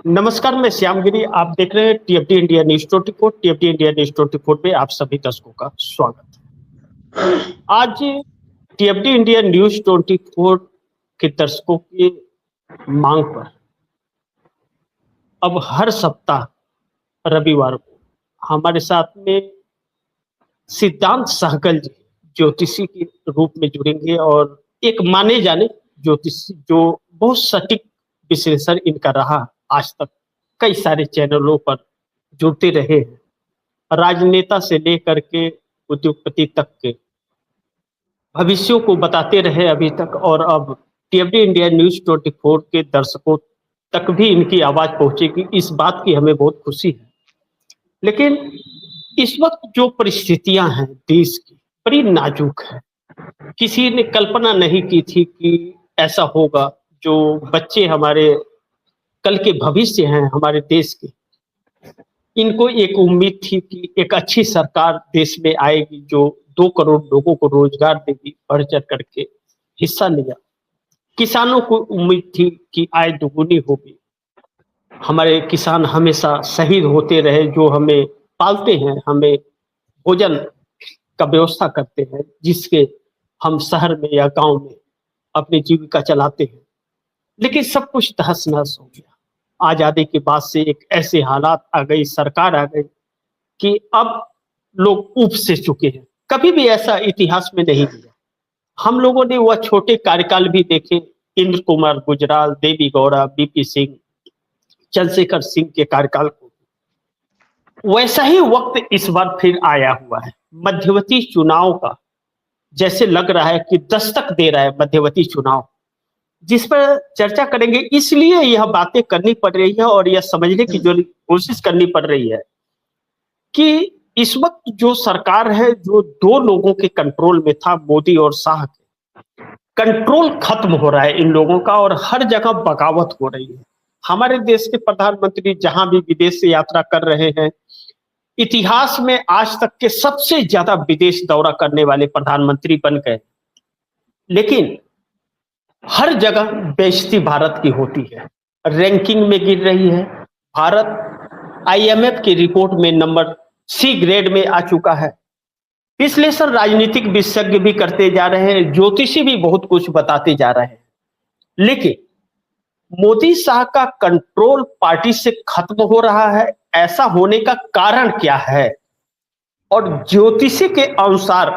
नमस्कार, मैं श्यामगिरी। आप देख रहे हैं टीएफडी इंडिया न्यूज़ 24। टीएफडी इंडिया न्यूज़ 24 में आप सभी दर्शकों का स्वागत है। आज टीएफडी इंडिया न्यूज़ 24 के दर्शकों की मांग पर अब हर सप्ताह रविवार को हमारे साथ में सिद्धांत सहगल जी ज्योतिषी के रूप में जुड़ेंगे और एक माने जाने ज्योतिषी जो बहुत सटीक विश्लेषण इनका रहा आज तक कई सारे चैनलों पर जुड़ते रहे हैं। राजनेता से लेकर के उद्योगपति तक के भविष्यों को बताते रहे अभी तक, और अब टीएफडी इंडिया न्यूज़ 24 के दर्शकों तक भी इनकी आवाज पहुंचेगी, इस बात की हमें बहुत खुशी है। लेकिन इस वक्त जो परिस्थितियां हैं देश की बड़ी नाजुक है। किसी ने कल्पना नहीं की थी कि ऐसा होगा। जो बच्चे हमारे कल के भविष्य हैं हमारे देश के, इनको एक उम्मीद थी कि एक अच्छी सरकार देश में आएगी जो 2 करोड़ लोगों को रोजगार देगी, बढ़ चढ़ करके हिस्सा लिया। किसानों को उम्मीद थी कि आय दुगुनी होगी। हमारे किसान हमेशा शहीद होते रहे, जो हमें पालते हैं, हमें भोजन का व्यवस्था करते हैं, जिसके हम शहर में या गांव में अपनी जीविका चलाते हैं। लेकिन सब कुछ तहस नहस हो गया। आजादी के बाद से एक ऐसे हालात आ गई, सरकार आ गई कि अब लोग ऊब से चुके हैं। कभी भी ऐसा इतिहास में नहीं हुआ। हम लोगों ने वह छोटे कार्यकाल भी देखे, इंद्र कुमार गुजराल, देवी गौड़ा, बीपी सिंह, चंद्रशेखर सिंह के कार्यकाल को। वैसा ही वक्त इस बार फिर आया हुआ है। मध्यवर्ती चुनाव का जैसे लग रहा है कि दस्तक दे रहा है मध्यवर्ती चुनाव, जिस पर चर्चा करेंगे। इसलिए यह बातें करनी पड़ रही है और यह समझने की जो कोशिश करनी पड़ रही है कि इस वक्त जो सरकार है, जो 2 लोगों के कंट्रोल में था, मोदी और शाह के, कंट्रोल खत्म हो रहा है इन लोगों का और हर जगह बगावत हो रही है। हमारे देश के प्रधानमंत्री जहां भी विदेश से यात्रा कर रहे हैं, इतिहास में आज तक के सबसे ज्यादा विदेश दौरा करने वाले प्रधानमंत्री बन गए। लेकिन हर जगह बेइज्जती भारत की होती है, रैंकिंग में गिर रही है। भारत आईएमएफ की रिपोर्ट में नंबर सी ग्रेड में आ चुका है। विश्लेषण राजनीतिक विशेषज्ञ भी करते जा रहे हैं, ज्योतिषी भी बहुत कुछ बताते जा रहे हैं। लेकिन मोदी शाह का कंट्रोल पार्टी से खत्म हो रहा है। ऐसा होने का कारण क्या है और ज्योतिषी के अनुसार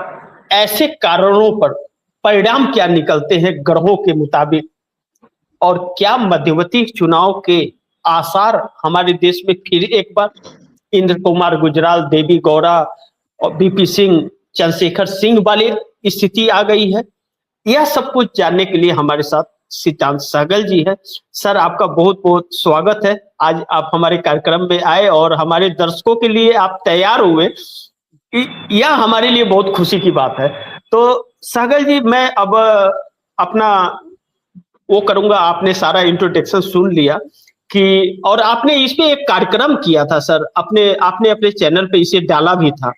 ऐसे कारणों पर परिणाम क्या निकलते हैं ग्रहों के मुताबिक, और क्या मध्यवर्ती चुनाव के आसार हमारे देश में फिर एक बार इंद्र कुमार गुजराल, देवी गौड़ा और बीपी सिंह, चंद्रशेखर सिंह वाली स्थिति आ गई है। यह सब कुछ जानने के लिए हमारे साथ सिद्धांत सहगल जी है। सर, आपका बहुत बहुत स्वागत है। आज आप हमारे कार्यक्रम में आए और हमारे दर्शकों के लिए आप तैयार हुए, यह हमारे लिए बहुत खुशी की बात है। तो सहगल जी, मैं अब अपना वो करूंगा। आपने सारा इंट्रोडक्शन सुन लिया कि, और आपने इस पे एक कार्यक्रम किया था सर, आपने अपने चैनल पे इसे डाला भी था।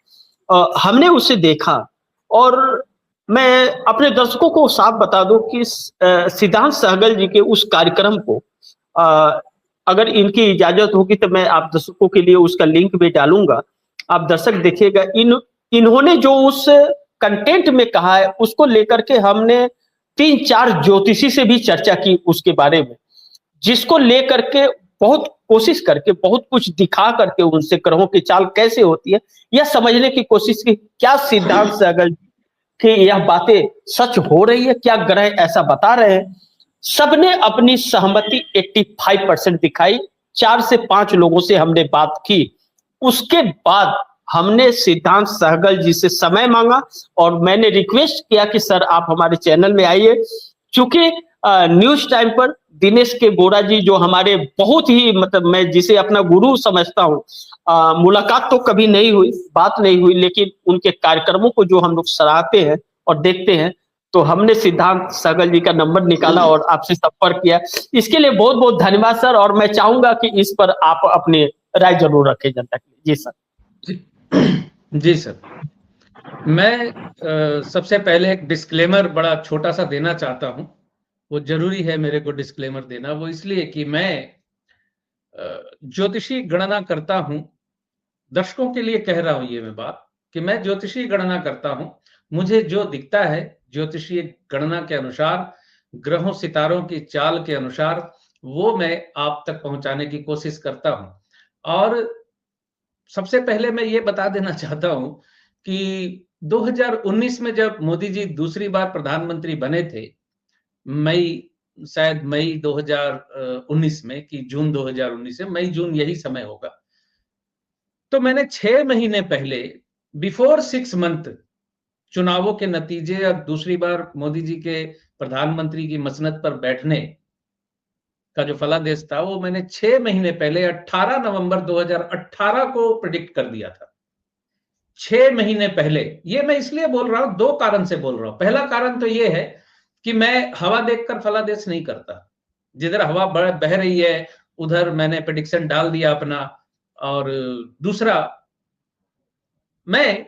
हमने उसे देखा और मैं अपने दर्शकों को साफ बता दूं कि सिद्धांत सहगल जी के उस कार्यक्रम को अगर इनकी इजाजत होगी तो मैं आप दर्शकों के लिए उसका लिंक भी डालूंगा। आप दर्शक देखिएगा। इन्होंने जो उस कंटेंट में कहा है उसको लेकर के हमने 3-4 ज्योतिषी से भी चर्चा की उसके बारे में, जिसको लेकर के बहुत कोशिश करके, बहुत कुछ दिखा करके उनसे ग्रहों की चाल कैसे होती है यह समझने की कोशिश की। क्या सिद्धांत सहगल कि यह बातें सच हो रही है? क्या ग्रह ऐसा बता रहे हैं? सबने अपनी सहमति 85% दिखाई। 4 से 5 लोगों से हमने बात की। उसके बाद हमने सिद्धांत सहगल जी से समय मांगा और मैंने रिक्वेस्ट किया कि सर आप हमारे चैनल में आइए। चूंकि न्यूज टाइम पर दिनेश के बोरा जी, जो हमारे बहुत ही, मतलब मैं जिसे अपना गुरु समझता हूँ, मुलाकात तो कभी नहीं हुई, बात नहीं हुई, लेकिन उनके कार्यक्रमों को जो हम लोग सराहते हैं और देखते हैं, तो हमने सिद्धांत सहगल जी का नंबर निकाला और आपसे संपर्क किया। इसके लिए बहुत बहुत धन्यवाद सर, और मैं चाहूंगा कि इस पर आप अपने राय जरूर रखें जनता के लिए। जी सर। जी सर, मैं सबसे पहले एक डिस्क्लेमर बड़ा छोटा सा देना चाहता हूं। वो जरूरी है मेरे को डिस्क्लेमर देना, वो इसलिए कि मैं ज्योतिषी गणना करता हूं, दर्शकों के लिए कह रहा हूं ये मैं बात, कि मैं ज्योतिषी गणना करता हूं, मुझे जो दिखता है ज्योतिषीय गणना के अनुसार, ग्रहों सितारों की चाल के अनुसार, वो मैं आप तक पहुंचाने की कोशिश करता हूं। और सबसे पहले मैं ये बता देना चाहता हूं कि 2019 में जब मोदी जी दूसरी बार प्रधानमंत्री बने थे, शायद मई 2019 में, कि जून 2019 में, मई जून यही समय होगा, तो मैंने 6 महीने पहले, बिफोर 6 मंथ, चुनावों के नतीजे और दूसरी बार मोदी जी के प्रधानमंत्री की मसनद पर बैठने का जो फलादेश था, वो मैंने 6 महीने पहले 18 नवंबर 2018 को प्रेडिक्ट कर दिया था। 6 महीने पहले। ये मैं इसलिए बोल रहा हूं, 2 कारण से बोल रहा हूं। पहला कारण तो ये है कि मैं हवा देखकर फलादेश नहीं करता। जिधर हवा बह रही है उधर मैंने प्रेडिक्शन डाल दिया अपना। और दूसरा, मैं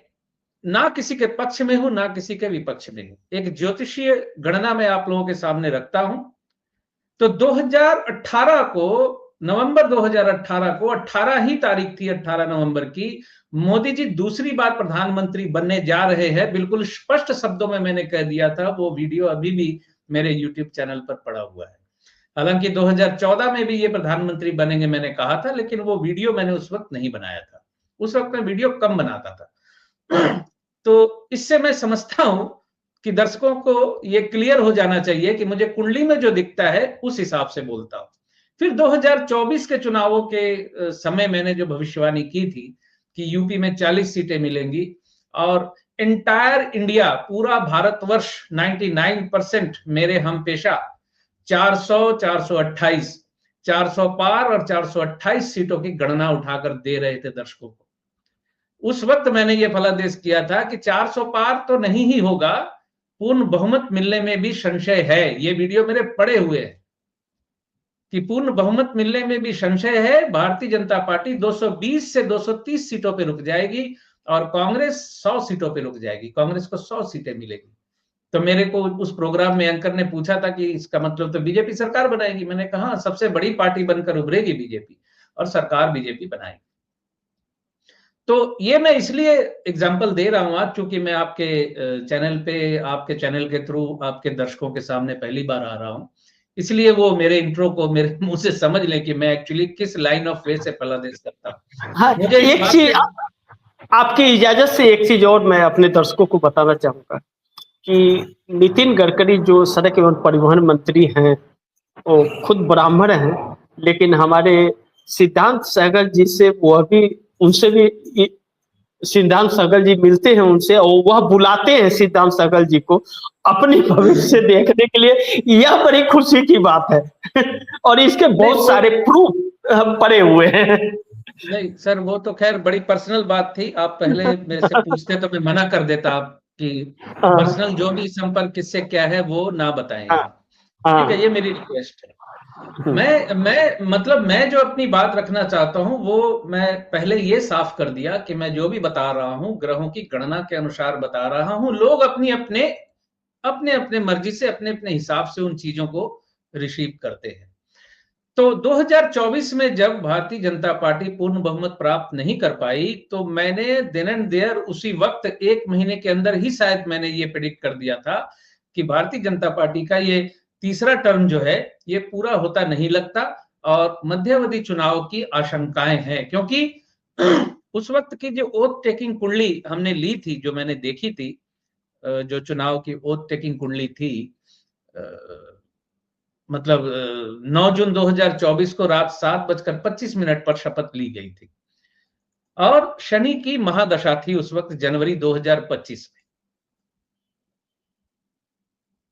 ना किसी के पक्ष में हूं ना किसी के विपक्ष में हूं। एक ज्योतिषीय गणना मैं आप लोगों के सामने रखता हूं। तो 2018 को, नवंबर 2018 को, 18 ही तारीख थी, 18 नवंबर की, मोदी जी दूसरी बार प्रधानमंत्री बनने जा रहे हैं। बिल्कुल स्पष्ट शब्दों में मैंने कह दिया था। वो वीडियो अभी भी मेरे YouTube चैनल पर पड़ा हुआ है। हालांकि 2014 में भी ये प्रधानमंत्री बनेंगे मैंने कहा था, लेकिन वो वीडियो मैंने उस वक्त नहीं बनाया था। उस वक्त मैं वीडियो कम बनाता था। तो इससे मैं समझता हूं कि दर्शकों को ये क्लियर हो जाना चाहिए कि मुझे कुंडली में जो दिखता है उस हिसाब से बोलता हूं। फिर 2024 के चुनावों के समय मैंने जो भविष्यवाणी की थी कि यूपी में 40 सीटें मिलेंगी और एंटायर इंडिया, पूरा भारतवर्ष, 99% मेरे हम पेशा 400, 428, 400 पार और 428 सीटों की गणना उठाकर दे रहे थे दर्शकों को। उस वक्त मैंने ये फलादेश किया था कि 400 पार तो नहीं ही होगा, पूर्ण बहुमत मिलने में भी संशय है। ये वीडियो मेरे पड़े हुए हैं कि पूर्ण बहुमत मिलने में भी संशय है। भारतीय जनता पार्टी 220 से 230 सीटों पे रुक जाएगी और कांग्रेस 100 सीटों पे रुक जाएगी। कांग्रेस को 100 सीटें मिलेगी। तो मेरे को उस प्रोग्राम में एंकर ने पूछा था कि इसका मतलब तो बीजेपी सरकार बनाएगी। मैंने कहा सबसे बड़ी पार्टी बनकर उभरेगी बीजेपी और सरकार बीजेपी बनाएगी। तो ये मैं इसलिए एग्जांपल दे रहा हूं आज, चूंकि मैं आपके चैनल पे, आपके चैनल के थ्रू आपके दर्शकों के सामने पहली बार आ रहा हूं, इसलिए वो मेरे इंट्रो को मेरे मुंह से समझ लें कि मैं एक्चुअली किस लाइन ऑफ वे से फलादेश करता हूं। हाँ, मुझे एक चीज, आपकी इजाजत से एक चीज और मैं अपने दर्शकों को बताना चाहूंगा कि नितिन गडकरी जो सड़क एवं परिवहन मंत्री हैं, वो खुद ब्राह्मण हैं, लेकिन हमारे सिद्धांत सहगल जी से, वह भी, उनसे भी सिद्धांत सहगल जी मिलते हैं उनसे, और वह बुलाते हैं सिद्धांत सहगल जी को अपनी भविष्य देखने के लिए। यह बड़ी खुशी की बात है। और इसके बहुत सारे प्रूफ पड़े हुए हैं। नहीं सर, वो तो खैर बड़ी पर्सनल बात थी। आप पहले मेरे से पूछते तो मैं मना कर देता, आप कि पर्सनल जो भी संपर्क किससे क्या है वो ना बताएं यहाँ। ठीक है, ये मेरी रिक्वेस्ट है। मैं जो अपनी बात रखना चाहता हूं वो मैं पहले ये साफ कर दिया कि मैं जो भी बता रहा हूं ग्रहों की गणना के अनुसार बता रहा हूं। लोग अपने अपने मर्जी से, अपने अपने हिसाब से उन चीजों को रिसीव करते हैं। तो 2024 में जब भारतीय जनता पार्टी पूर्ण बहुमत प्राप्त नहीं कर पाई, तो मैंने देन एंड देयर उसी वक्त 1 महीने के अंदर ही शायद मैंने ये प्रेडिक्ट कर दिया था कि भारतीय जनता पार्टी का ये तीसरा टर्म जो है ये पूरा होता नहीं लगता और मध्यावधि चुनाव की आशंकाएं हैं। क्योंकि उस वक्त की जो ओथ टेकिंग कुंडली हमने ली थी, जो मैंने देखी थी, जो चुनाव की ओथ टेकिंग कुंडली थी, मतलब 9 जून 2024 को रात 7:25 पर शपथ ली गई थी और शनि की महादशा थी उस वक्त, जनवरी 2025 में।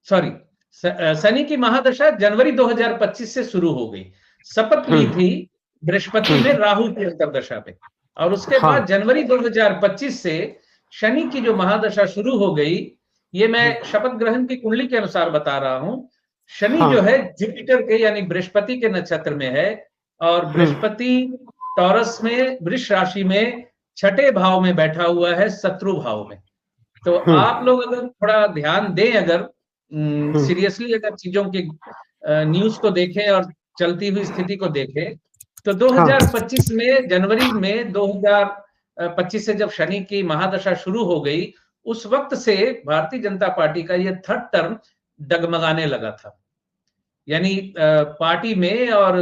सॉरी, शनि की महादशा जनवरी 2025 से शुरू हो गई। शपथ ली थी बृहस्पति में राहु की अंतरदशा पे, और उसके बाद जनवरी 2025 से शनि की जो महादशा शुरू हो गई, ये मैं शपथ ग्रहण की कुंडली के अनुसार बता रहा हूं। शनि जो है जुपिटर के यानी बृहस्पति के नक्षत्र में है, और बृहस्पति टॉरस में, वृष राशि में 6ठे भाव में बैठा हुआ है, शत्रु भाव में। तो आप लोग अगर थोड़ा ध्यान दें, अगर सीरियसली अगर चीजों की न्यूज को देखें और चलती हुई स्थिति को देखें, तो 2025 में जनवरी में 2025 से जब शनि की महादशा शुरू हो गई, उस वक्त से भारतीय जनता पार्टी का ये थर्ड टर्म डगमगाने लगा था। यानी पार्टी में और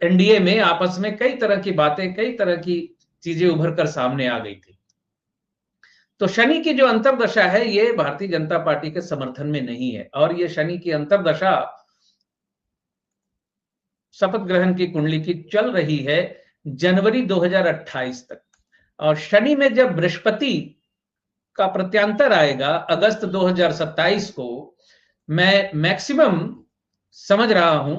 एनडीए में आपस में कई तरह की बातें, कई तरह की चीजें उभर कर सामने आ गई थी। तो शनि की जो अंतर्दशा है ये भारतीय जनता पार्टी के समर्थन में नहीं है, और ये शनि की अंतर्दशा शपथ ग्रहण की कुंडली की चल रही है जनवरी 2028 तक। और शनि में जब बृहस्पति का प्रत्यांतर आएगा अगस्त 2027 को, मैं मैक्सिमम समझ रहा हूं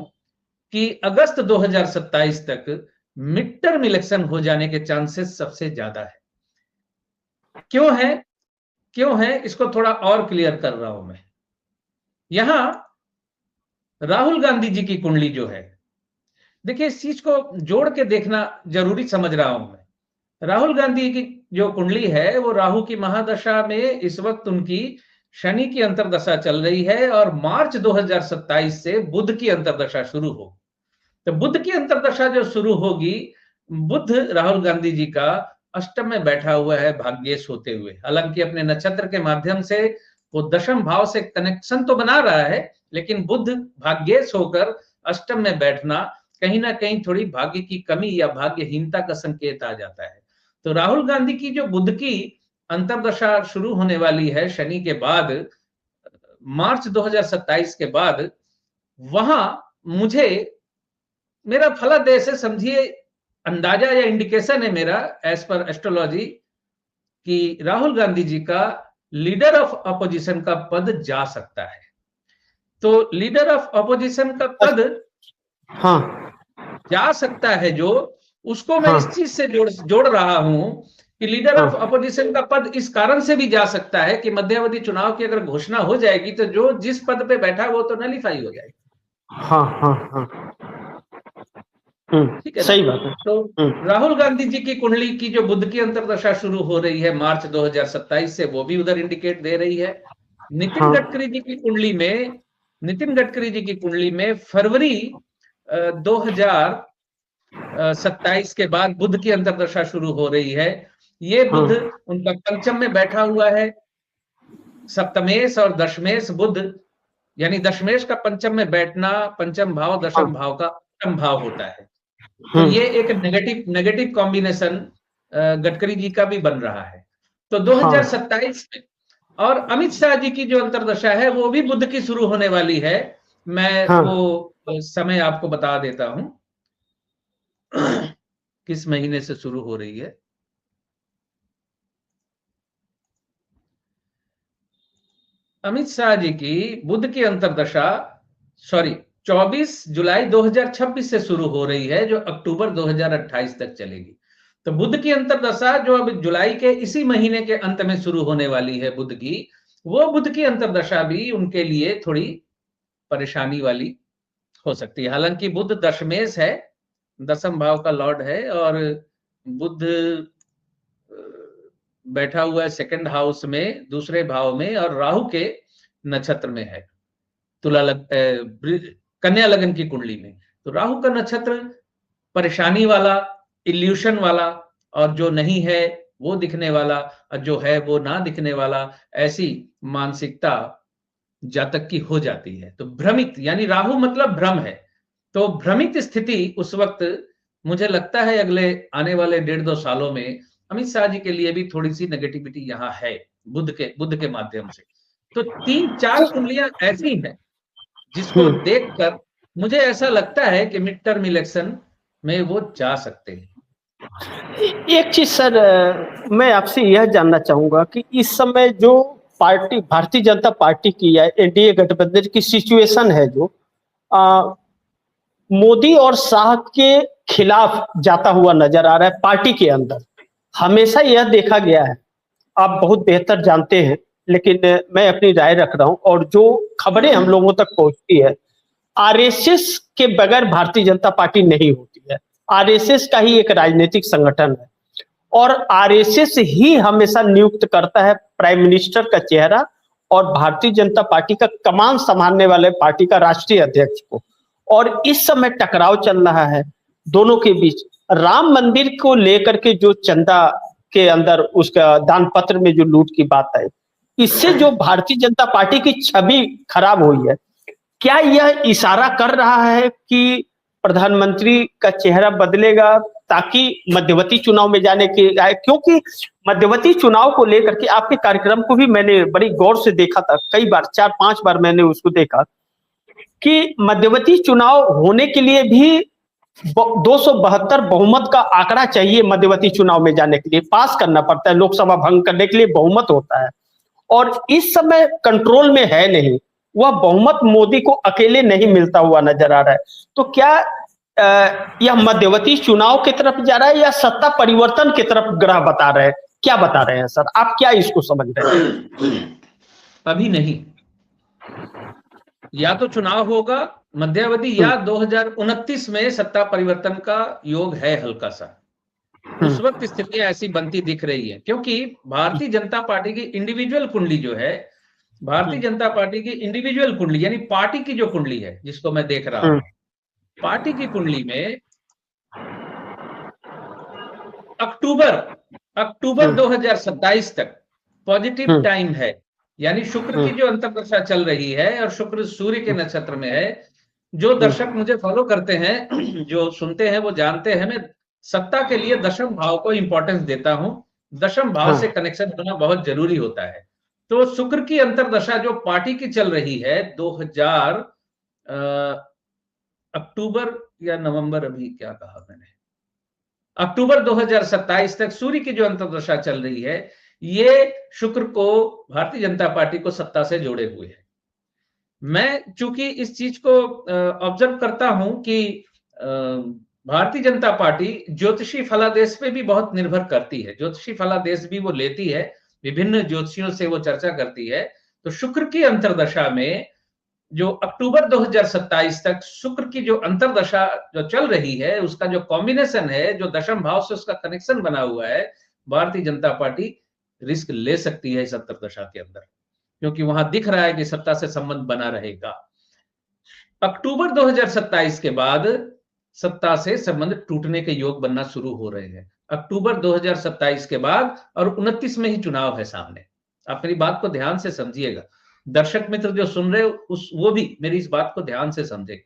कि अगस्त 2027 तक मिड टर्म इलेक्शन हो जाने के चांसेस सबसे ज्यादा है। क्यों है इसको थोड़ा और क्लियर कर रहा हूं मैं। यहां राहुल गांधी जी की कुंडली जो है, देखिए इस चीज को जोड़ के देखना जरूरी समझ रहा हूं मैं। राहुल गांधी की जो कुंडली है वो राहु की महादशा में इस वक्त उनकी शनि की अंतर्दशा चल रही है, और मार्च 2027 से बुध की अंतर्दशा शुरू हो। तो बुध की अंतर्दशा जो शुरू होगी, बुध राहुल गांधी जी का अष्टम में बैठा हुआ है भाग्येश होते हुए। हालांकि अपने नक्षत्र के माध्यम से वो दशम भाव से कनेक्शन तो बना रहा है, लेकिन बुध भाग्येश होकर अष्टम में बैठना कहीं ना कहीं थोड़ी भाग्य की कमी या भाग्यहीनता का संकेत आ जाता है। तो राहुल गांधी की जो बुध की अंतर्दशा शुरू होने वाली है शनि के बाद, मार्च 2027 के बाद, वहां मुझे मेरा फलादेश है, समझिए अंदाजा या इंडिकेशन है मेरा एज पर एस्ट्रोलॉजी, कि राहुल गांधी जी का लीडर ऑफ अपोजिशन का पद जा सकता है। तो लीडर ऑफ अपोजिशन का पद हाँ जा सकता है, जो उसको मैं इस चीज से जोड़ रहा हूं कि लीडर ऑफ अपोजिशन का पद इस कारण से भी जा सकता है कि मध्यावधि चुनाव की अगर घोषणा हो जाएगी तो जो जिस पद पे बैठा वो तो नलीफाई हो जाएगी। ठीक है, सही बात है। तो राहुल गांधी जी की कुंडली की जो बुध की अंतर्दशा शुरू हो रही है मार्च 2027 से, वो भी उधर इंडिकेट दे रही है। नितिन गडकरी जी की कुंडली में फरवरी 2027 के बाद बुध की अंतर्दशा शुरू हो रही है। ये बुध उनका पंचम में बैठा हुआ है। सप्तमेश और दशमेश बुध, यानी दशमेश का पंचम में बैठना, पंचम भाव दशम भाव का अष्टम भाव होता है। तो ये एक नेगेटिव कॉम्बिनेशन गडकरी जी का भी बन रहा है। तो 2027 में, और अमित शाह जी की जो अंतर्दशा है वो भी बुध की शुरू होने वाली है। मैं वो समय आपको बता देता हूं किस महीने से शुरू हो रही है। अमित शाह जी की बुध की अंतर्दशा 24 जुलाई 2026 से शुरू हो रही है, जो अक्टूबर 2028 तक चलेगी। तो बुध की अंतर्दशा जो अब जुलाई के इसी महीने के अंत में शुरू होने वाली है बुध की, वो बुध की अंतर्दशा भी उनके लिए थोड़ी परेशानी वाली हो सकती है। हालांकि बुध दशमेश है, दशम भाव का लॉर्ड है, और बुध बैठा हुआ है सेकंड हाउस में, दूसरे भाव में, और राहु के नक्षत्र में है, कन्या लगन की कुंडली में। तो राहु का नक्षत्र परेशानी वाला, इल्यूशन वाला, और जो नहीं है वो दिखने वाला, और जो है वो ना दिखने वाला, ऐसी मानसिकता जातक की हो जाती है। तो भ्रमित, यानी राहु मतलब भ्रम है, तो भ्रमित स्थिति उस वक्त मुझे लगता है अगले आने वाले 1.5-2 सालों में अमित शाह जी के लिए भी थोड़ी सी नेगेटिविटी यहाँ है बुध के माध्यम से। तो 3-4 कुंडलियां ऐसी हैं जिसको देखकर मुझे ऐसा लगता है कि मिड टर्म इलेक्शन में वो जा सकते हैं। एक चीज सर, मैं आपसे यह जानना चाहूंगा कि इस समय जो पार्टी भारतीय जनता पार्टी की या एनडीए गठबंधन की सिचुएशन है, जो मोदी और शाह के खिलाफ जाता हुआ नजर आ रहा है पार्टी के अंदर। हमेशा यह देखा गया है, आप बहुत बेहतर जानते हैं, लेकिन मैं अपनी राय रख रहा हूं, और जो खबरें हम लोगों तक पहुंचती है, आरएसएस के बगैर भारतीय जनता पार्टी नहीं होती है। आरएसएस का ही एक राजनीतिक संगठन है, और आरएसएस ही हमेशा नियुक्त करता है प्राइम मिनिस्टर का चेहरा और भारतीय जनता पार्टी का कमान संभालने वाले पार्टी का राष्ट्रीय अध्यक्ष को। और इस समय टकराव चल रहा है, दोनों के बीच राम मंदिर को लेकर के जो चंदा के अंदर उसका दान पत्र में जो लूट की बात है, इससे जो भारतीय जनता पार्टी की छवि खराब हुई है, क्या यह इशारा कर रहा है कि प्रधानमंत्री का चेहरा बदलेगा ताकि मध्यवर्ती चुनाव में जाने के आए? क्योंकि मध्यवर्ती चुनाव को लेकर के आपके कार्यक्रम को भी मैंने बड़ी गौर से देखा था, कई बार 4-5 बार मैंने उसको देखा कि मध्यवर्ती चुनाव होने के लिए भी 272 बहुमत का आंकड़ा चाहिए। मध्यवर्ती चुनाव में जाने के लिए पास करना पड़ता है, लोकसभा भंग करने के लिए बहुमत होता है, और इस समय कंट्रोल में है नहीं, वह बहुमत मोदी को अकेले नहीं मिलता हुआ नजर आ रहा है। तो क्या यह मध्यवर्ती चुनाव की तरफ जा रहा है या सत्ता परिवर्तन की तरफ ग्रह बता रहे हैं? क्या बता रहे हैं सर, आप क्या इसको समझ रहे हैं? अभी नहीं, या तो चुनाव होगा मध्यावधि या 2029 में सत्ता परिवर्तन का योग है हल्का सा। उस वक्त स्थितियां ऐसी बनती दिख रही है, क्योंकि भारतीय जनता पार्टी की इंडिविजुअल कुंडली जो है, भारतीय जनता पार्टी की इंडिविजुअल कुंडली यानी पार्टी की जो कुंडली है जिसको मैं देख रहा हूं, पार्टी की कुंडली में अक्टूबर 2027 तक पॉजिटिव टाइम है, यानी शुक्र की जो अंतर्दशा चल रही है और शुक्र सूर्य के नक्षत्र में है। जो दर्शक मुझे फॉलो करते हैं, जो सुनते हैं, वो जानते हैं मैं सत्ता के लिए दशम भाव को इंपॉर्टेंस देता हूं। दशम भाव से कनेक्शन होना बहुत जरूरी होता है। तो शुक्र की अंतर्दशा जो पार्टी की चल रही है 2000 अक्टूबर या नवंबर, अभी क्या कहा मैंने, अक्टूबर 2027 तक सूर्य की जो अंतर्दशा चल रही है, ये शुक्र को भारतीय जनता पार्टी को सत्ता से जोड़े हुए है। मैं चूंकि इस चीज को ऑब्जर्व करता हूं कि भारतीय जनता पार्टी ज्योतिषी फलादेश पे भी बहुत निर्भर करती है, ज्योतिषी फलादेश भी वो लेती है, विभिन्न ज्योतिषियों से वो चर्चा करती है। तो शुक्र की अंतर्दशा में जो अक्टूबर 2027 तक शुक्र की जो अंतर्दशा जो चल रही है, उसका जो कॉम्बिनेशन है, जो दशम भाव से उसका कनेक्शन बना हुआ है, भारतीय जनता पार्टी रिस्क ले सकती है इस अंतर्दशा के अंदर, क्योंकि वहां दिख रहा है कि सत्ता से संबंध बना रहेगा। अक्टूबर 2027 के बाद सत्ता से संबंध टूटने के योग बनना शुरू हो रहे हैं। अक्टूबर 2027 के बाद, और 29 में ही चुनाव है सामने। आप मेरी बात को ध्यान से समझिएगा, दर्शक मित्र जो सुन रहे हो वो भी मेरी इस बात को ध्यान से समझे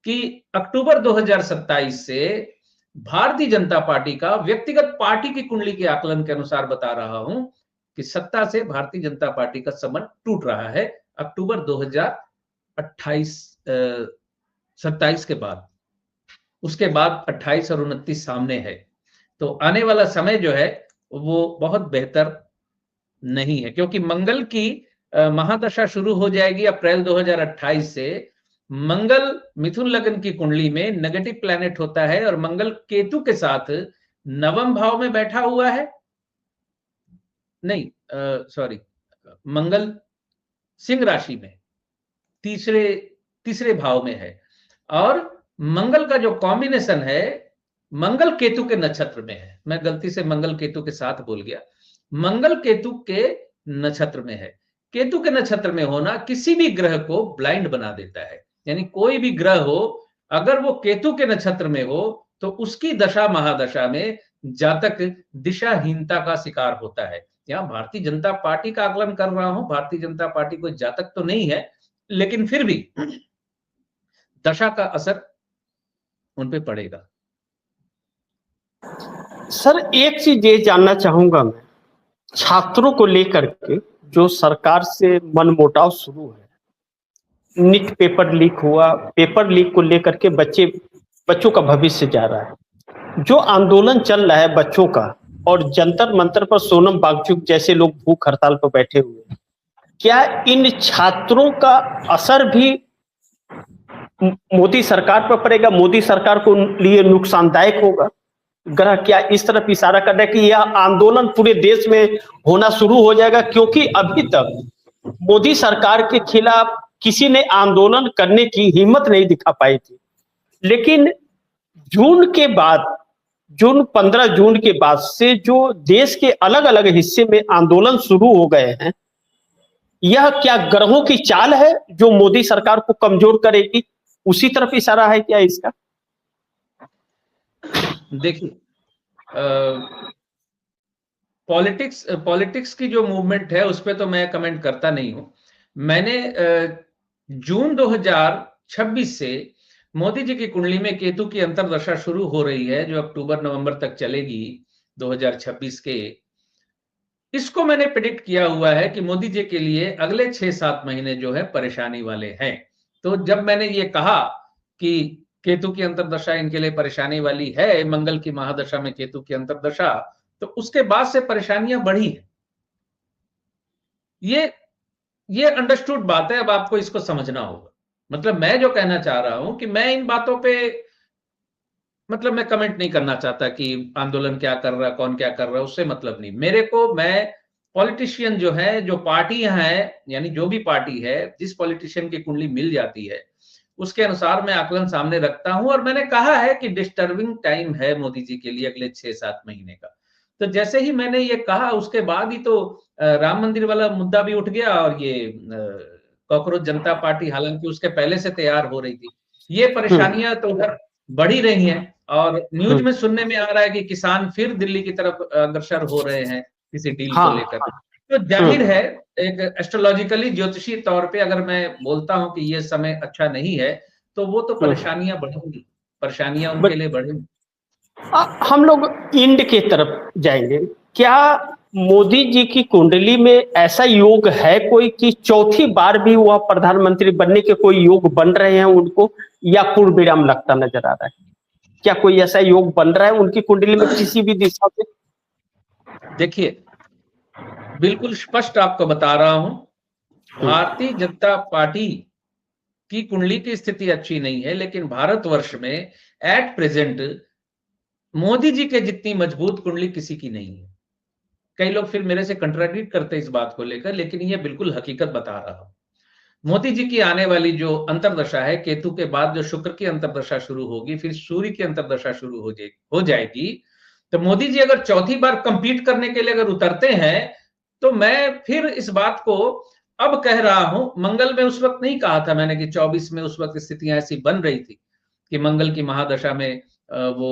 कि अक्टूबर 2027 से भारतीय जनता पार्टी का, व्यक्तिगत पार्टी की कुंडली के आकलन के अनुसार बता रहा हूं कि सत्ता से भारतीय जनता पार्टी का संबंध टूट रहा है अक्टूबर 2027 के बाद। उसके बाद 28 और 29 सामने है। तो आने वाला समय जो है वो बहुत बेहतर नहीं है, क्योंकि मंगल की महादशा शुरू हो जाएगी अप्रैल 2028 से। मंगल मिथुन लग्न की कुंडली में नेगेटिव प्लैनेट होता है, और मंगल केतु के साथ नवम भाव में बैठा हुआ है। नहीं, सॉरी, मंगल सिंह राशि में तीसरे भाव में है, और मंगल का जो कॉम्बिनेशन है मंगल केतु के नक्षत्र में है। मैं गलती से मंगल केतु के साथ बोल गया, मंगल केतु के नक्षत्र में है। केतु के नक्षत्र में होना किसी भी ग्रह को ब्लाइंड बना देता है, यानी कोई भी ग्रह हो अगर वो केतु के नक्षत्र में हो तो उसकी दशा महादशा में जातक दिशाहीनता का शिकार होता है। यहां भारतीय जनता पार्टी का आकलन कर रहा हूं, भारतीय जनता पार्टी कोई जातक तो नहीं है, लेकिन फिर भी दशा का असर उन पे पड़ेगा। सर एक चीज ये जानना चाहूंगा मैं, छात्रों को लेकर के जो सरकार से मनमुटाव शुरू है, नीट पेपर लीक हुआ, पेपर लीक को लेकर के बच्चों का भविष्य जा रहा है, जो आंदोलन चल रहा है बच्चों का, और जंतर मंतर पर सोनम वांगचुक जैसे लोग भूख हड़ताल पर बैठे हुए हैं, क्या इन छात्रों का असर भी मोदी सरकार पर पड़ेगा? मोदी सरकार को लिए नुकसानदायक होगा? ग्रह क्या इस तरफ इशारा कर रहा है कि यह आंदोलन पूरे देश में होना शुरू हो जाएगा? क्योंकि अभी तक मोदी सरकार के खिलाफ किसी ने आंदोलन करने की हिम्मत नहीं दिखा पाई थी, लेकिन जून 15 जून के बाद से जो देश के अलग अलग हिस्से में आंदोलन शुरू हो गए हैं, यह क्या ग्रहों की चाल है जो मोदी सरकार को कमजोर करेगी? उसी तरफ इशारा है क्या इसका? देखिए, पॉलिटिक्स की जो मूवमेंट है उस पे तो मैं कमेंट करता नहीं हूं। मैंने जून 2026 से मोदी जी की कुंडली में केतु की अंतर्दशा शुरू हो रही है, जो अक्टूबर नवंबर तक चलेगी 2026 के। इसको मैंने प्रेडिक्ट किया हुआ है कि मोदी जी के लिए अगले 6-7 महीने जो है परेशानी वाले हैं। तो जब मैंने ये कहा कि केतु की अंतर्दशा इनके लिए परेशानी वाली है, मंगल की महादशा में केतु की अंतर्दशा, तो उसके बाद से परेशानियां बढ़ी हैं। ये अंडरस्टूड बात है, अब आपको इसको समझना होगा। मतलब मैं जो कहना चाह रहा हूं कि मैं इन बातों पे, मतलब मैं कमेंट नहीं करना चाहता कि आंदोलन क्या कर रहा है, कौन क्या कर रहा है, उससे मतलब नहीं मेरे को। मैं पॉलिटिशियन जो है, जो पार्टियां हैं, यानी जो भी पार्टी है, जिस पॉलिटिशियन की कुंडली मिल जाती है उसके अनुसार मैं आकलन सामने रखता हूं। और मैंने कहा है कि डिस्टर्बिंग टाइम है मोदी जी के लिए अगले 6-7 महीने का। तो जैसे ही मैंने ये कहा उसके बाद ही तो राम मंदिर वाला मुद्दा भी उठ गया, और ये कॉकरोच जनता पार्टी हालांकि उसके पहले से तैयार हो रही थी। ये परेशानियां तो उधर बढ़ ही रही हैं, और न्यूज में सुनने में आ रहा है कि किसान फिर दिल्ली की तरफ अग्रसर हो रहे हैं किसी डील को हाँ। लेकर। तो जाहिर है, एक एस्ट्रोलॉजिकली ज्योतिषी तौर पे अगर मैं बोलता हूं कि ये समय अच्छा नहीं है, तो वो तो परेशानियां बढ़ेंगी, परेशानियां उनके लिए बढ़ेंगी। हम लोग इंड के तरफ जाएंगे। क्या मोदी जी की कुंडली में ऐसा योग है कोई कि चौथी बार भी वह प्रधानमंत्री बनने के कोई योग बन रहे हैं उनको, या पूर्ण विराम लगता नजर आ रहा है? क्या कोई ऐसा योग बन रहा है उनकी कुंडली में किसी भी दिशा से? देखिए, बिल्कुल स्पष्ट आपको बता रहा हूं, भारतीय जनता पार्टी की कुंडली की स्थिति अच्छी नहीं है, लेकिन भारतवर्ष में एट प्रेजेंट मोदी जी के जितनी मजबूत कुंडली किसी की नहीं है। कई लोग फिर मेरे से कंट्राडिक्ट करते हैं इस बात को लेकर, लेकिन ये बिल्कुल हकीकत बता रहा हूं। मोदी जी की आने वाली जो अंतर्दशा है, केतु के बाद जो शुक्र की अंतर्दशा शुरू होगी, फिर सूर्य की अंतर्दशा शुरू हो जाएगी। तो मोदी जी अगर चौथी बार कंपीट करने के लिए अगर उतरते हैं, तो मैं फिर इस बात को अब कह रहा हूं। मंगल में उस वक्त नहीं कहा था मैंने कि 24 में उस वक्त स्थितियां ऐसी बन रही थी कि मंगल की महादशा में वो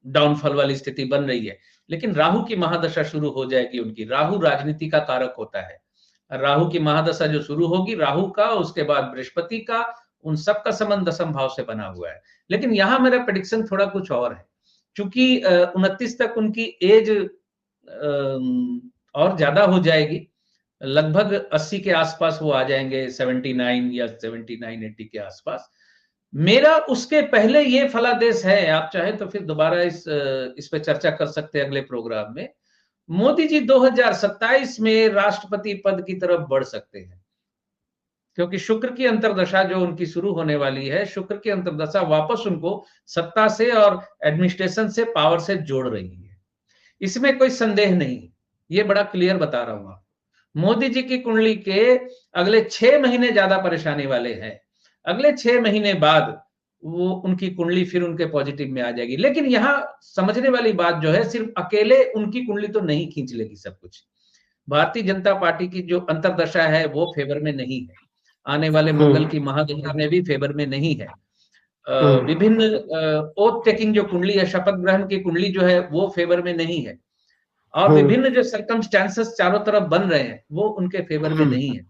डाउनफॉल वाली स्थिति बन रही है। लेकिन राहु की महादशा शुरू हो जाएगी उनकी। राहु राजनीति का कारक होता है। राहु की महादशा जो शुरू होगी, राहु का, उसके बाद बृहस्पति का, उन सब का संबंध दसम भाव से बना हुआ है। लेकिन यहां मेरा प्रेडिक्शन थोड़ा कुछ और है, क्योंकि 29 तक उनकी एज और ज्यादा हो जाएगी। लगभग 80 के आसपास वो आ जाएंगे, 79 या 79-80 के आसपास। मेरा उसके पहले ये फलादेश है, आप चाहे तो फिर दोबारा इस पे चर्चा कर सकते हैं अगले प्रोग्राम में। मोदी जी 2027 में राष्ट्रपति पद की तरफ बढ़ सकते हैं, क्योंकि शुक्र की अंतर्दशा जो उनकी शुरू होने वाली है, शुक्र की अंतर्दशा वापस उनको सत्ता से और एडमिनिस्ट्रेशन से, पावर से जोड़ रही है। इसमें कोई संदेह नहीं, ये बड़ा क्लियर बता रहा हूं आपको। मोदी जी की कुंडली के अगले 6 महीने ज्यादा परेशानी वाले हैं। अगले 6 महीने बाद वो उनकी कुंडली फिर उनके पॉजिटिव में आ जाएगी। लेकिन यहां समझने वाली बात जो है, सिर्फ अकेले उनकी कुंडली तो नहीं खींच लेगी सब कुछ। भारतीय जनता पार्टी की जो अंतर्दशा है वो फेवर में नहीं है। आने वाले मंगल की महादशा में भी फेवर में नहीं है। विभिन्न ओथ टेकिंग जो कुंडली है, शपथ ग्रहण की कुंडली जो है, वो फेवर में नहीं है। और विभिन्न जो सर्कमस्टेंसेस चारों तरफ बन रहे हैं, वो उनके फेवर में नहीं है।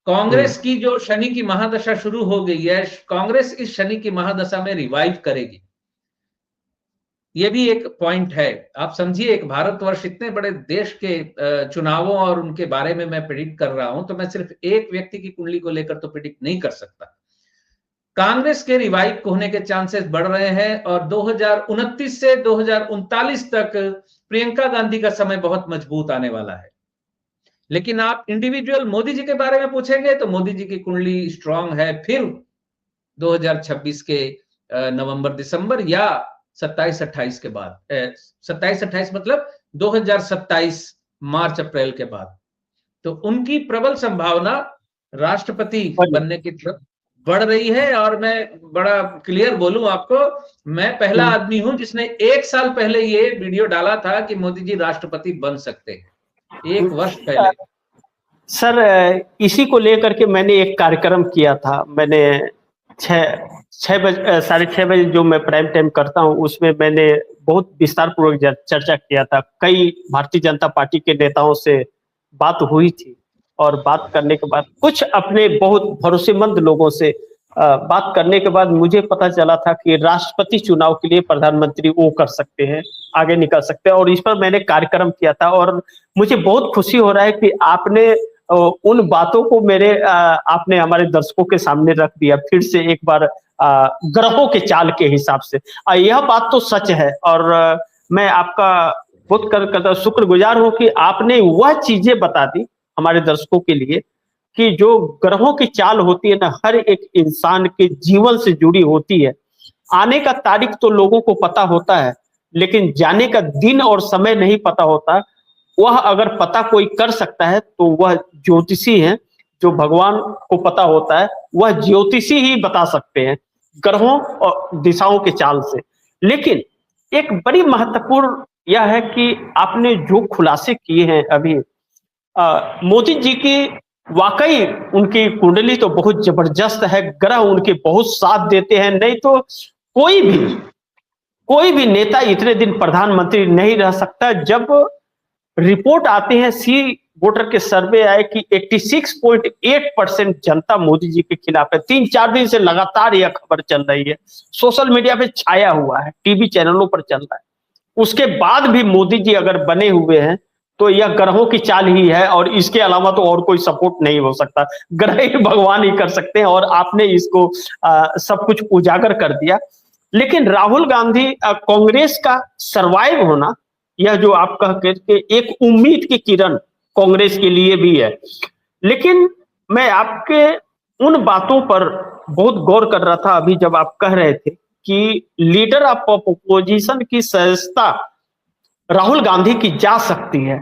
कांग्रेस की जो शनि की महादशा शुरू हो गई है, कांग्रेस इस शनि की महादशा में रिवाइव करेगी। ये भी एक पॉइंट है। आप समझिए, एक भारतवर्ष, इतने बड़े देश के चुनावों और उनके बारे में मैं प्रेडिक्ट कर रहा हूं, तो मैं सिर्फ एक व्यक्ति की कुंडली को लेकर तो प्रेडिक्ट नहीं कर सकता। कांग्रेस के रिवाइव होने के चांसेस बढ़ रहे हैं, और 2029 से 2039 तक प्रियंका गांधी का समय बहुत मजबूत आने वाला है। लेकिन आप इंडिविजुअल मोदी जी के बारे में पूछेंगे तो मोदी जी की कुंडली स्ट्रांग है फिर 2026 के नवंबर दिसंबर या 27-28 के बाद। 27-28 मतलब 2027 मार्च अप्रैल के बाद। तो उनकी प्रबल संभावना राष्ट्रपति बनने की तरफ बढ़ रही है। और मैं बड़ा क्लियर बोलूं आपको, मैं पहला आदमी हूं जिसने 1 साल पहले ये वीडियो डाला था कि मोदी जी राष्ट्रपति बन सकते हैं, 1 वर्ष पहले। सर, इसी को लेकर के मैंने एक कार्यक्रम किया था। मैंने साढ़े 6 बजे जो मैं प्राइम टाइम करता हूँ, उसमें मैंने बहुत विस्तार पूर्वक चर्चा किया था। कई भारतीय जनता पार्टी के नेताओं से बात हुई थी और बात करने के बाद कुछ अपने बहुत भरोसेमंद लोगों से बात करने के बाद मुझे पता चला था कि राष्ट्रपति चुनाव के लिए प्रधानमंत्री वो कर सकते हैं, आगे निकल सकते हैं, और इस पर मैंने कार्यक्रम किया था। और मुझे बहुत खुशी हो रहा है कि आपने उन बातों को आपने हमारे दर्शकों के सामने रख दिया फिर से एक बार, ग्रहों के चाल के हिसाब से। यह बात तो सच है और मैं आपका बहुत शुक्रगुजार हूं कि आपने वह चीजें बता दी हमारे दर्शकों के लिए कि जो ग्रहों की चाल होती है ना, हर एक इंसान के जीवन से जुड़ी होती है। आने का तारीख तो लोगों को पता होता है, लेकिन जाने का दिन और समय नहीं पता होता। वह अगर पता कोई कर सकता है तो वह ज्योतिषी है। जो भगवान को पता होता है वह ज्योतिषी ही बता सकते हैं ग्रहों और दिशाओं के चाल से। लेकिन एक बड़ी महत्वपूर्ण यह है कि आपने जो खुलासे किए हैं अभी, मोदी जी की वाकई उनकी कुंडली तो बहुत जबरदस्त है, ग्रह उनके बहुत साथ देते हैं, नहीं तो कोई भी नेता इतने दिन प्रधानमंत्री नहीं रह सकता। जब रिपोर्ट आते हैं, सी वोटर के सर्वे आए कि 86.8% जनता मोदी जी के खिलाफ है। 3-4 दिन से लगातार यह खबर चल रही है, सोशल मीडिया पे छाया हुआ है, टीवी चैनलों पर चल रहा है। उसके बाद भी मोदी जी अगर बने हुए हैं तो यह ग्रहों की चाल ही है और इसके अलावा तो और कोई सपोर्ट नहीं हो सकता। ग्रह ही भगवान ही कर सकते हैं और आपने इसको सब कुछ उजागर कर दिया। लेकिन राहुल गांधी, कांग्रेस का सरवाइव होना, यह जो आप कह के एक उम्मीद की किरण कांग्रेस के लिए भी है। लेकिन मैं आपके उन बातों पर बहुत गौर कर रहा था अभी जब आप कह रहे थे कि लीडर ऑफ अपोजिशन की सदस्यता राहुल गांधी की जा सकती है।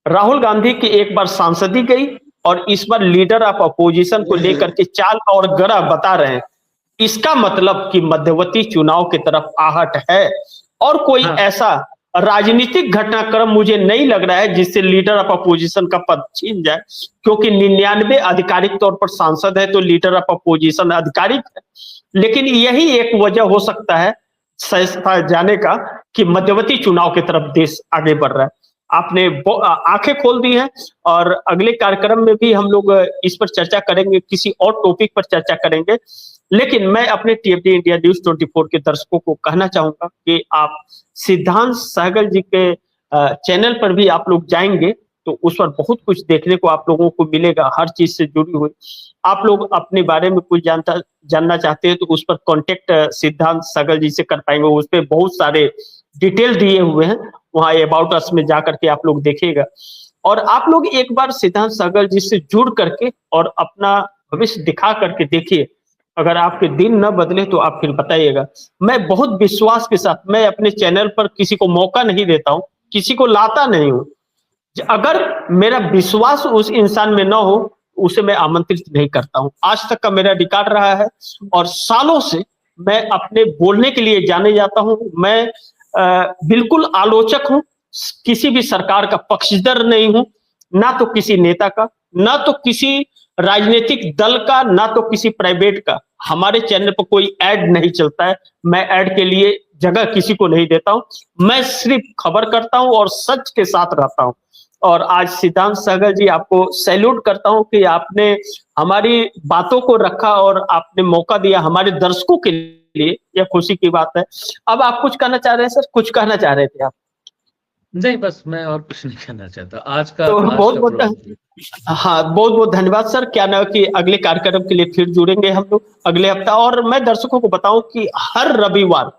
राहुल गांधी की एक बार सांसदी गई और इस बार लीडर ऑफ अपोजिशन को लेकर के चाल और ग्रह बता रहे हैं। इसका मतलब कि मध्यवर्ती चुनाव की तरफ आहट है और कोई ऐसा राजनीतिक घटनाक्रम मुझे नहीं लग रहा है जिससे लीडर ऑफ अपोजिशन का पद छीन जाए, क्योंकि 99 आधिकारिक तौर पर सांसद है तो लीडर ऑफ अपोजिशन आधिकारिक है। लेकिन यही एक वजह हो सकता है सहिष्णुता जाने का कि मध्यवर्ती चुनाव की तरफ देश आगे बढ़ रहा है। आपने आंखें खोल दी हैं और अगले कार्यक्रम में भी हम लोग इस पर चर्चा करेंगे, किसी और टॉपिक पर चर्चा करेंगे। लेकिन मैं अपने टीएफडी इंडिया न्यूज 24 के दर्शकों को कहना चाहूंगा कि आप सिद्धांत सहगल जी के चैनल पर भी आप लोग जाएंगे तो उस पर बहुत कुछ देखने को आप लोगों को मिलेगा, हर चीज से जुड़ी हुई। आप लोग अपने बारे में कुछ जानना चाहते हैं तो उस पर कांटेक्ट सिद्धांत सहगल जी से कर पाएंगे। उस पर बहुत सारे डिटेल दिए हुए हैं, वहां अबाउट अस में जाकर के आप लोग देखिएगा। और आप लोग एक बार सिद्धांत सहगल जी से जुड़ करके और अपना भविष्य दिखा करके देखिए। अगर आपके दिन न बदले तो आप फिर बताइएगा। मैं बहुत विश्वास के साथ, मैं अपने चैनल पर किसी को मौका नहीं देता हूं, किसी को लाता नहीं हूं। अगर मेरा विश्वास उस इंसान में न हो उसे मैं आमंत्रित नहीं करता हूं। आज तक का मेरा रिकॉर्ड रहा है और सालों से मैं अपने बोलने के लिए जाने जाता हूं। मैं बिल्कुल आलोचक हूं, किसी भी सरकार का पक्षधर नहीं हूं, ना तो किसी नेता का, ना तो किसी राजनीतिक दल का, ना तो किसी प्राइवेट का। हमारे चैनल पर कोई ऐड नहीं चलता है, मैं ऐड के लिए जगह किसी को नहीं देता हूं। मैं सिर्फ खबर करता हूं और सच के साथ रहता हूं। और आज सिद्धांत सहगल जी, आपको सैल्यूट करता हूं कि आपने हमारी बातों को रखा और आपने मौका दिया हमारे दर्शकों के लिए, यह खुशी की बात है। अब आप कुछ कहना चाह रहे हैं सर? कुछ कहना चाह रहे थे आप? नहीं, बस मैं और कुछ नहीं कहना चाहता। आज का तो बहुत बहुत धन्यवाद सर। क्या ना कि अगले कार्यक्रम के लिए फिर जुड़ेंगे हम लोग अगले हफ्ता। और मैं दर्शकों को बताऊं कि हर रविवार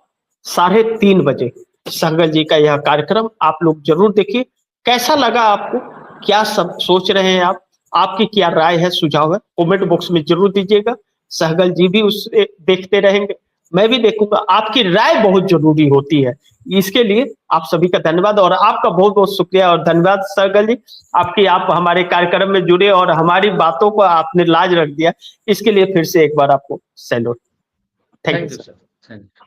3:30 बजे सहगल जी का यह कार्यक्रम आप लोग जरूर देखिए। कैसा लगा आपको, क्या सब सोच रहे हैं आप, आपकी क्या राय है, सुझाव है, कमेंट बॉक्स में जरूर दीजिएगा। सहगल जी भी उसे देखते रहेंगे, मैं भी देखूंगा। आपकी राय बहुत जरूरी होती है, इसके लिए आप सभी का धन्यवाद और आपका बहुत बहुत शुक्रिया और धन्यवाद सहगल जी। आप हमारे कार्यक्रम में जुड़े और हमारी बातों को आपने लाज रख दिया, इसके लिए फिर से एक बार आपको सैल्यूट। Thank you sir.